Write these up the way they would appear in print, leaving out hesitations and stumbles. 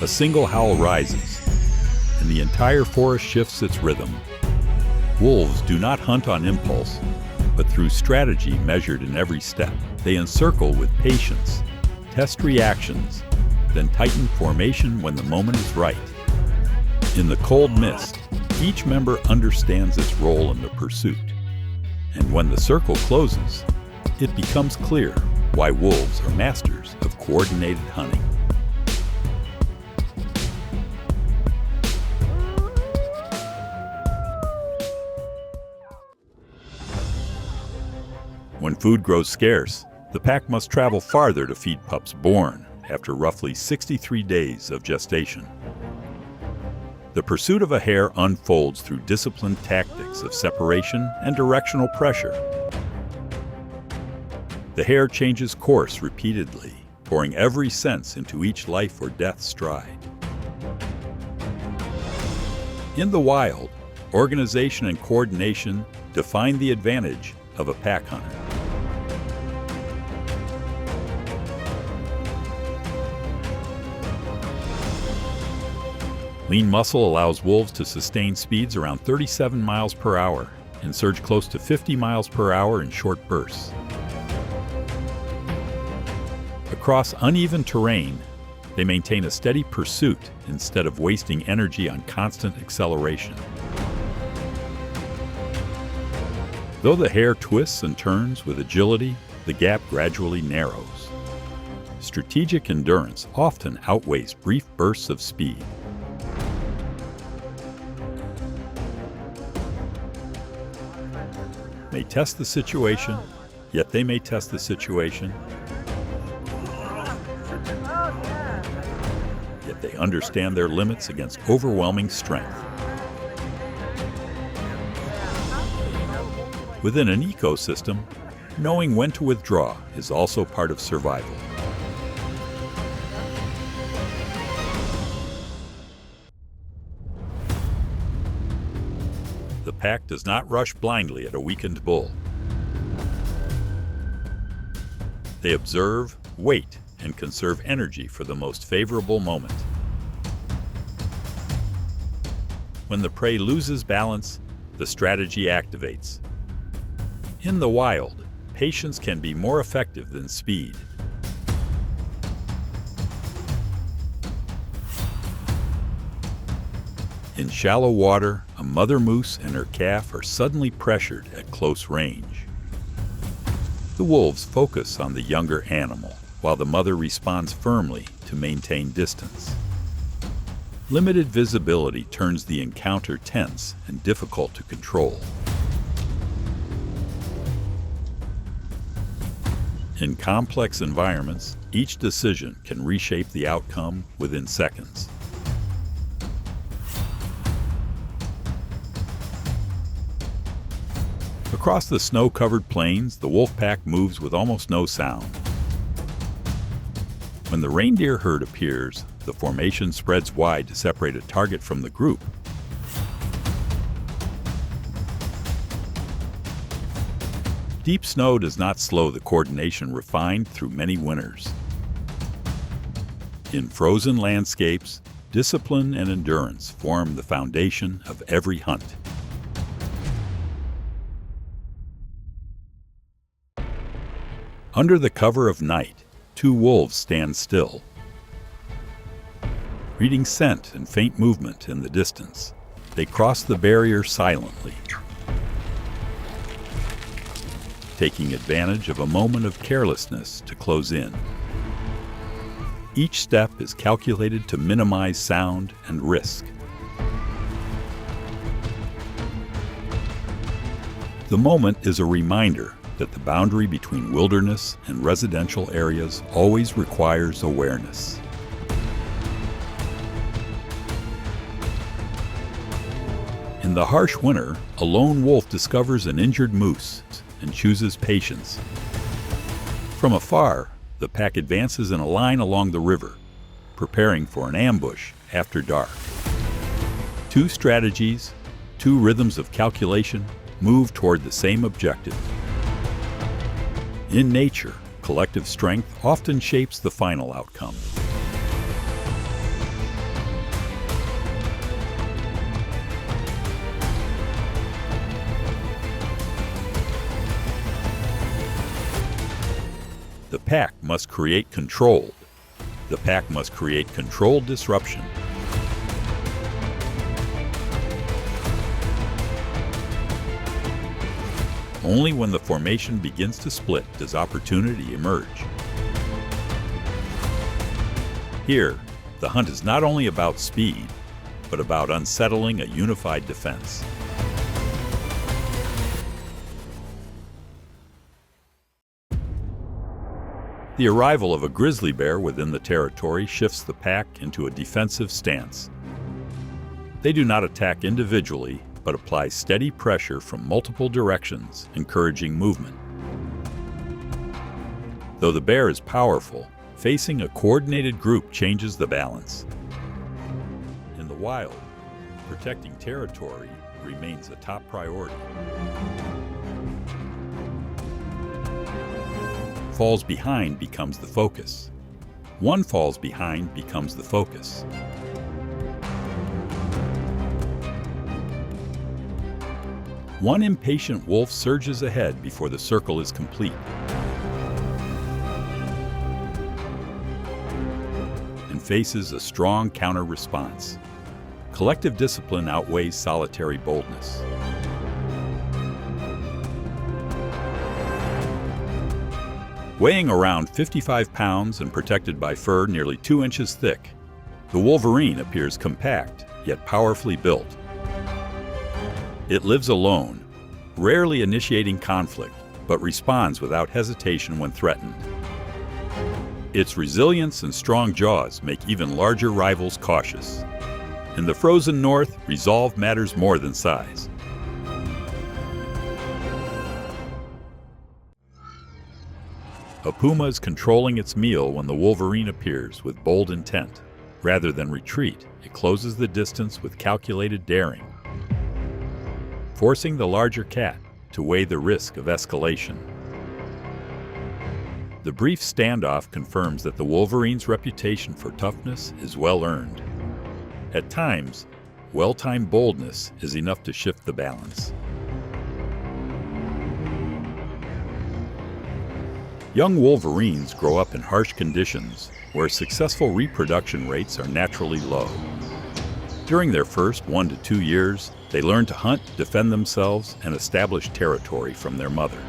a single howl rises, and the entire forest shifts its rhythm. Wolves do not hunt on impulse, but through strategy measured in every step. They encircle with patience, test reactions, then tighten formation when the moment is right. In the cold mist, each member understands its role in the pursuit. And when the circle closes, it becomes clear why wolves are masters of coordinated hunting. When food grows scarce, the pack must travel farther to feed pups born after roughly 63 days of gestation. The pursuit of a hare unfolds through disciplined tactics of separation and directional pressure. The hare changes course repeatedly, pouring every sense into each life or death stride. In the wild, organization and coordination define the advantage of a pack hunter. Lean muscle allows wolves to sustain speeds around 37 miles per hour and surge close to 50 miles per hour in short bursts. Across uneven terrain, they maintain a steady pursuit instead of wasting energy on constant acceleration. Though the hare twists and turns with agility, the gap gradually narrows. Strategic endurance often outweighs brief bursts of speed. May test the situation, yet they may test the situation, yet they understand their limits against overwhelming strength. Within an ecosystem, knowing when to withdraw is also part of survival. The pack does not rush blindly at a weakened bull. They observe, wait, and conserve energy for the most favorable moment. When the prey loses balance, the strategy activates. In the wild, patience can be more effective than speed. In shallow water, a mother moose and her calf are suddenly pressured at close range. The wolves focus on the younger animal, while the mother responds firmly to maintain distance. Limited visibility turns the encounter tense and difficult to control. In complex environments, each decision can reshape the outcome within seconds. Across the snow-covered plains, the wolf pack moves with almost no sound. When the reindeer herd appears, the formation spreads wide to separate a target from the group. Deep snow does not slow the coordination refined through many winters. In frozen landscapes, discipline and endurance form the foundation of every hunt. Under the cover of night, two wolves stand still, reading scent and faint movement in the distance. They cross the barrier silently, taking advantage of a moment of carelessness to close in. Each step is calculated to minimize sound and risk. The moment is a reminder that the boundary between wilderness and residential areas always requires awareness. In the harsh winter, a lone wolf discovers an injured moose and chooses patience. From afar, the pack advances in a line along the river, preparing for an ambush after dark. Two strategies, two rhythms of calculation, move toward the same objective. In nature, collective strength often shapes the final outcome. The pack must create controlled. The pack must create controlled disruption. Only when the formation begins to split does opportunity emerge. Here, the hunt is not only about speed, but about unsettling a unified defense. The arrival of a grizzly bear within the territory shifts the pack into a defensive stance. They do not attack individually, but apply steady pressure from multiple directions, encouraging movement. Though the bear is powerful, facing a coordinated group changes the balance. In the wild, protecting territory remains a top priority. Falls behind becomes the focus. One falls behind becomes the focus. One impatient wolf surges ahead before the circle is complete. And faces a strong counter-response. Collective discipline outweighs solitary boldness. Weighing around 55 pounds and protected by fur nearly 2 inches thick, the wolverine appears compact, yet powerfully built. It lives alone, rarely initiating conflict, but responds without hesitation when threatened. Its resilience and strong jaws make even larger rivals cautious. In the frozen north, resolve matters more than size. A puma is controlling its meal when the wolverine appears with bold intent. Rather than retreat, it closes the distance with calculated daring, forcing the larger cat to weigh the risk of escalation. The brief standoff confirms that the wolverine's reputation for toughness is well earned. At times, well-timed boldness is enough to shift the balance. Young wolverines grow up in harsh conditions where successful reproduction rates are naturally low. During their first 1 to 2 years, they learn to hunt, defend themselves, and establish territory from their mother.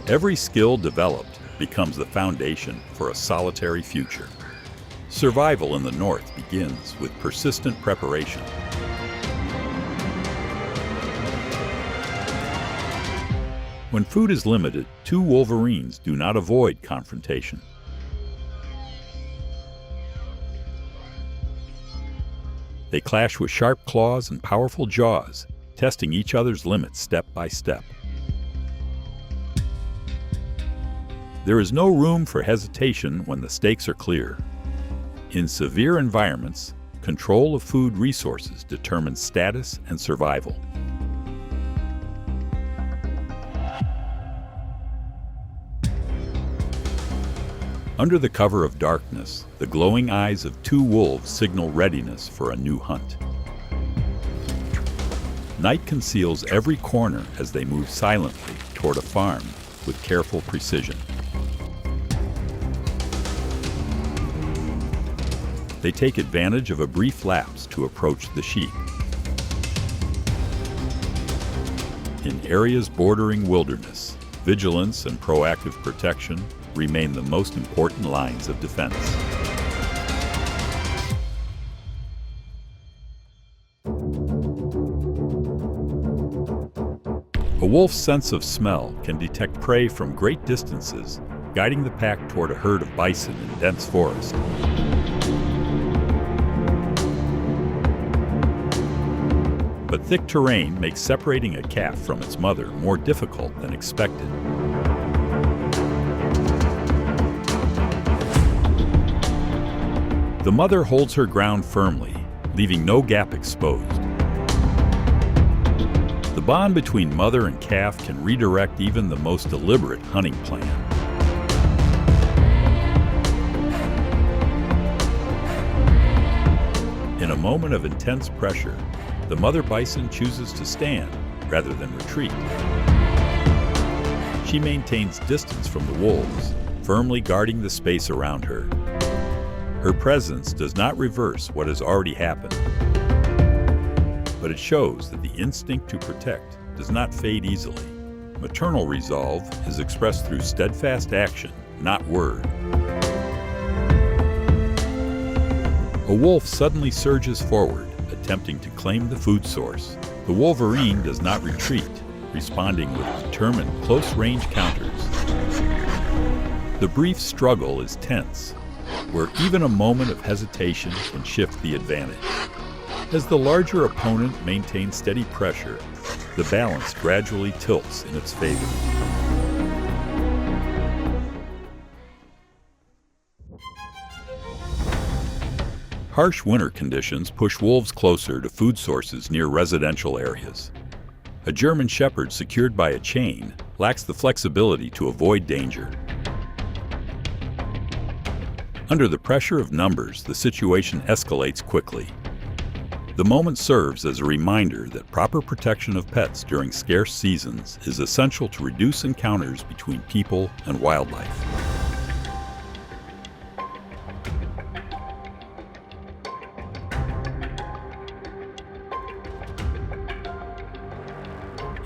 Every skill developed becomes the foundation for a solitary future. Survival in the north begins with persistent preparation. When food is limited, two wolverines do not avoid confrontation. They clash with sharp claws and powerful jaws, testing each other's limits step by step. There is no room for hesitation when the stakes are clear. In severe environments, control of food resources determines status and survival. Under the cover of darkness, the glowing eyes of two wolves signal readiness for a new hunt. Night conceals every corner as they move silently toward a farm with careful precision. They take advantage of a brief lapse to approach the sheep. In areas bordering wilderness, vigilance and proactive protection remain the most important lines of defense. A wolf's sense of smell can detect prey from great distances, guiding the pack toward a herd of bison in dense forest. But thick terrain makes separating a calf from its mother more difficult than expected. The mother holds her ground firmly, leaving no gap exposed. The bond between mother and calf can redirect even the most deliberate hunting plan. In a moment of intense pressure, the mother bison chooses to stand rather than retreat. She maintains distance from the wolves, firmly guarding the space around her. Her presence does not reverse what has already happened, but it shows that the instinct to protect does not fade easily. Maternal resolve is expressed through steadfast action, not word. A wolf suddenly surges forward, attempting to claim the food source. The wolverine does not retreat, responding with determined close-range counters. The brief struggle is tense, where even a moment of hesitation can shift the advantage. As the larger opponent maintains steady pressure, the balance gradually tilts in its favor. Harsh winter conditions push wolves closer to food sources near residential areas. A German shepherd secured by a chain lacks the flexibility to avoid danger. Under the pressure of numbers, the situation escalates quickly. The moment serves as a reminder that proper protection of pets during scarce seasons is essential to reduce encounters between people and wildlife.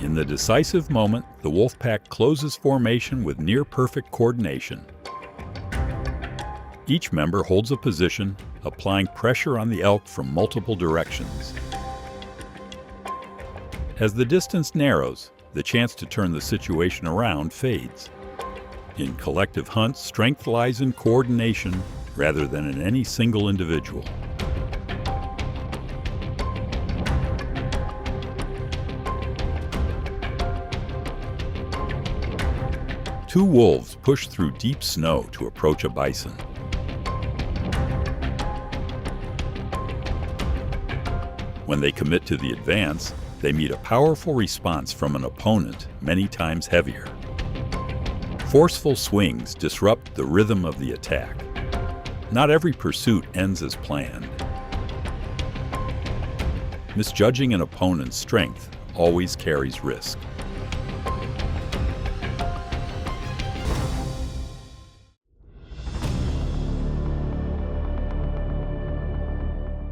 In the decisive moment, the wolf pack closes formation with near-perfect coordination. Each member holds a position, applying pressure on the elk from multiple directions. As the distance narrows, the chance to turn the situation around fades. In collective hunts, strength lies in coordination rather than in any single individual. Two wolves push through deep snow to approach a bison. When they commit to the advance, they meet a powerful response from an opponent many times heavier. Forceful swings disrupt the rhythm of the attack. Not every pursuit ends as planned. Misjudging an opponent's strength always carries risk.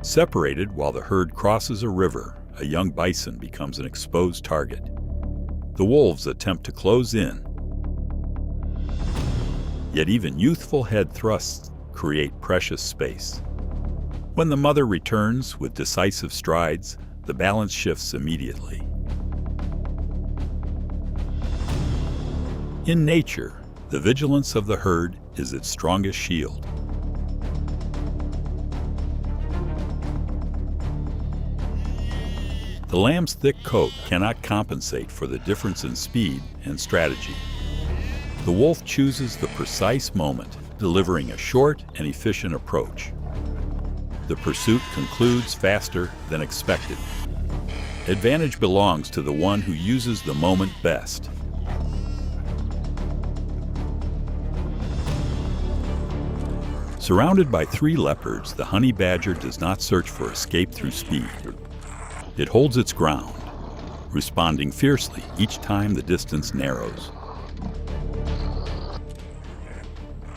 Separated while the herd crosses a river, a young bison becomes an exposed target. The wolves attempt to close in. Yet even youthful head thrusts create precious space. When the mother returns with decisive strides, the balance shifts immediately. In nature, the vigilance of the herd is its strongest shield. The lamb's thick coat cannot compensate for the difference in speed and strategy. The wolf chooses the precise moment, delivering a short and efficient approach. The pursuit concludes faster than expected. Advantage belongs to the one who uses the moment best. Surrounded by 3 leopards, the honey badger does not search for escape through speed. It holds its ground, responding fiercely each time the distance narrows.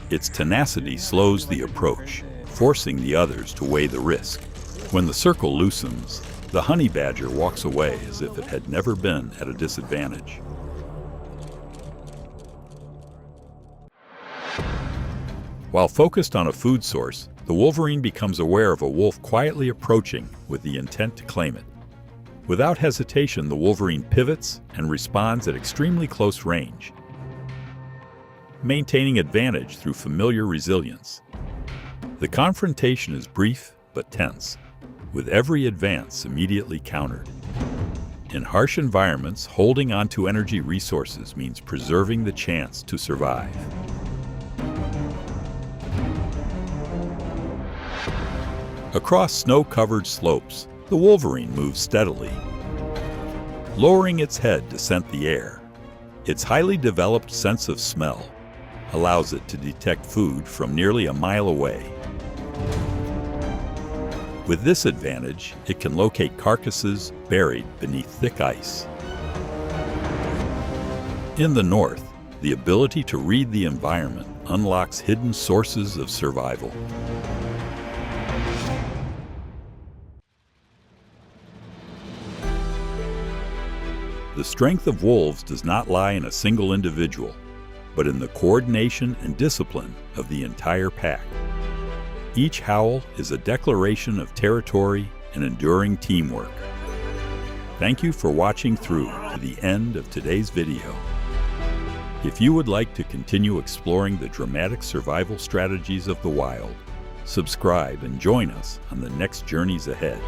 Its tenacity slows the approach, forcing the others to weigh the risk. When the circle loosens, the honey badger walks away as if it had never been at a disadvantage. While focused on a food source, the wolverine becomes aware of a wolf quietly approaching with the intent to claim it. Without hesitation, the wolverine pivots and responds at extremely close range, maintaining advantage through familiar resilience. The confrontation is brief but tense, with every advance immediately countered. In harsh environments, holding onto energy resources means preserving the chance to survive. Across snow-covered slopes, the wolverine moves steadily, lowering its head to scent the air. Its highly developed sense of smell allows it to detect food from nearly a mile away. With this advantage, it can locate carcasses buried beneath thick ice. In the north, The ability to read the environment unlocks hidden sources of survival. The strength of wolves does not lie in a single individual, but in the coordination and discipline of the entire pack. Each howl is a declaration of territory and enduring teamwork. Thank you for watching through to the end of today's video. If you would like to continue exploring the dramatic survival strategies of the wild, subscribe and join us on the next journeys ahead.